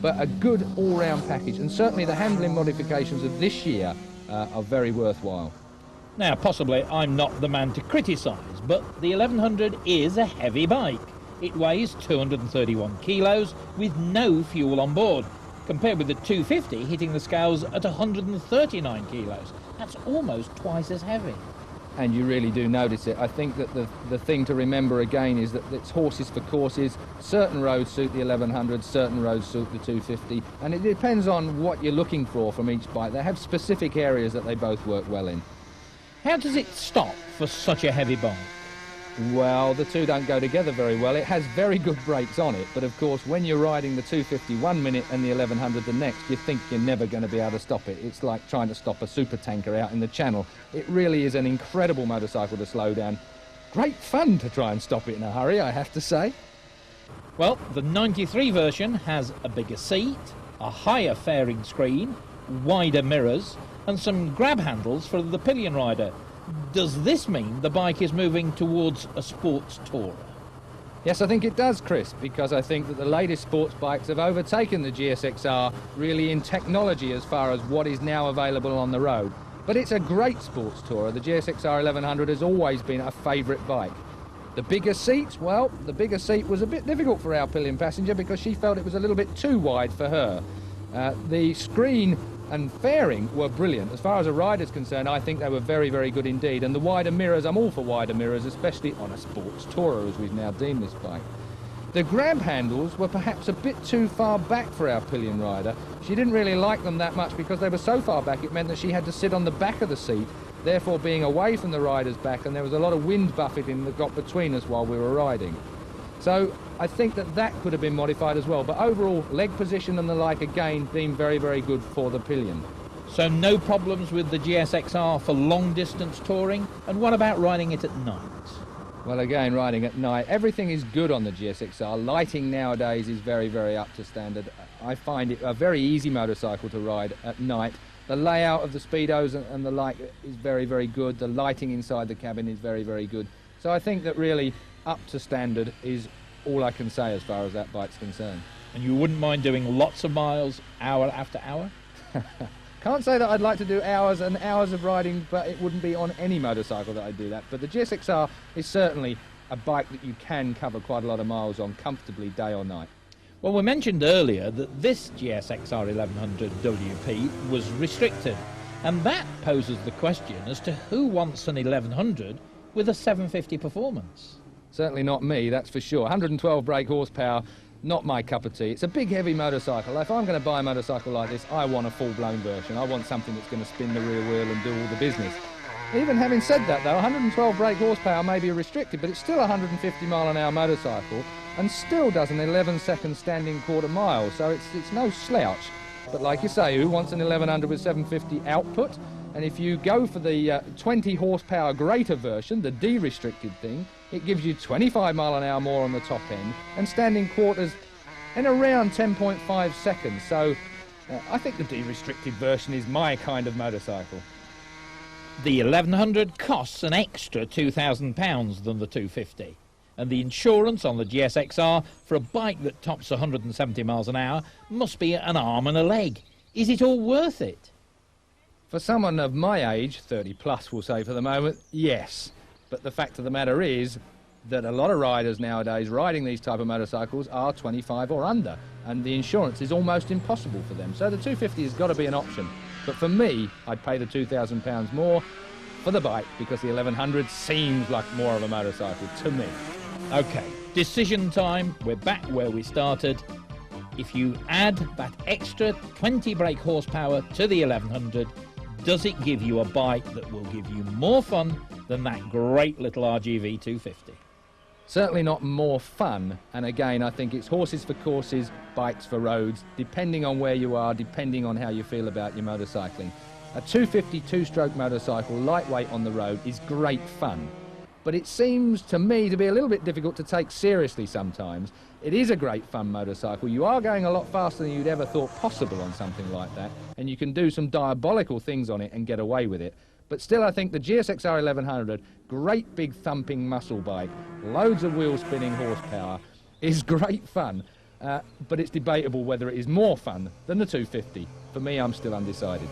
but a good all-round package, and certainly the handling modifications of this year are very worthwhile. Now, possibly I'm not the man to criticise, but the 1100 is a heavy bike. It weighs 231 kilos with no fuel on board, compared with the 250 hitting the scales at 139 kilos. That's almost twice as heavy. And you really do notice it. I think that the thing to remember again is that it's horses for courses. Certain roads suit the 1100, certain roads suit the 250, and it depends on what you're looking for from each bike. They have specific areas that they both work well in. How does it stop for such a heavy bike? Well, the two don't go together very well. It has very good brakes on it, but of course when you're riding the 250 1 minute and the 1100 the next, you think you're never going to be able to stop it. It's like trying to stop a super tanker out in the channel. It really is an incredible motorcycle to slow down. Great fun to try and stop it in a hurry, I have to say. Well, the 93 version has a bigger seat, a higher fairing screen, wider mirrors, and some grab handles for the pillion rider. Does this mean the bike is moving towards a sports tourer? Yes, I think it does, Chris, because I think that the latest sports bikes have overtaken the GSXR really in technology as far as what is now available on the road. But it's a great sports tourer. The GSXR-1100 has always been a favourite bike. The bigger seats, well, the bigger seat was a bit difficult for our pillion passenger because she felt it was a little bit too wide for her. The screen and fairing were brilliant. As far as a rider's concerned, I think they were very, very good indeed. And the wider mirrors, I'm all for wider mirrors, especially on a sports tourer, as we've now deemed this bike. The grab handles were perhaps a bit too far back for our pillion rider. She didn't really like them that much because they were so far back it meant that she had to sit on the back of the seat, therefore being away from the rider's back, and there was a lot of wind buffeting that got between us while we were riding. So I think that that could have been modified as well, but overall leg position and the like again deemed very, very good for the pillion. So no problems with the GSXR for long distance touring? And what about riding it at night? Well, again, riding at night, everything is good on the GSXR. Lighting nowadays is very, very up to standard. I find it a very easy motorcycle to ride at night. The layout of the speedos and the like is very, very good. The lighting inside the cabin is very, very good. So I think that really up to standard is all I can say as far as that bike's concerned. And you wouldn't mind doing lots of miles, hour after hour? Can't say that I'd like to do hours and hours of riding, but it wouldn't be on any motorcycle that I'd do that. But the GSXR is certainly a bike that you can cover quite a lot of miles on comfortably day or night. Well, we mentioned earlier that this GSXR-1100 WP was restricted, and that poses the question as to who wants an 1100 with a 750 performance. Certainly not me, that's for sure. 112 brake horsepower, not my cup of tea. It's a big, heavy motorcycle. If I'm going to buy a motorcycle like this, I want a full-blown version. I want something that's going to spin the rear wheel and do all the business. Even having said that, though, 112 brake horsepower may be restricted, but it's still a 150 mile an hour motorcycle and still does an 11-second standing quarter mile, so it's no slouch. But like you say, who wants an 1100 with 750 output? And if you go for the 20 horsepower greater version, the de-restricted thing, it gives you 25 mile an hour more on the top end and standing quarters in around 10.5 seconds. So I think the de-restricted version is my kind of motorcycle. The 1100 costs an extra £2,000 than the 250. And the insurance on the GSXR for a bike that tops 170 miles an hour must be an arm and a leg. Is it all worth it? For someone of my age, 30 plus we'll say for the moment, yes. But the fact of the matter is that a lot of riders nowadays riding these type of motorcycles are 25 or under, and the insurance is almost impossible for them. So the 250 has got to be an option. But for me, I'd pay the £2,000 more for the bike because the 1100 seems like more of a motorcycle to me. OK, decision time. We're back where we started. If you add that extra 20 brake horsepower to the 1100, does it give you a bike that will give you more fun than that great little RGV 250? Certainly not more fun, and again I think it's horses for courses, bikes for roads, depending on where you are, depending on how you feel about your motorcycling. A 250 two-stroke motorcycle, lightweight on the road, is great fun, but it seems to me to be a little bit difficult to take seriously sometimes. It is a great fun motorcycle. You are going a lot faster than you'd ever thought possible on something like that, and you can do some diabolical things on it and get away with it. But still, I think the GSXR-1100, great big thumping muscle bike, loads of wheel spinning horsepower, is great fun. but it's debatable whether it is more fun than the 250. For me, I'm still undecided.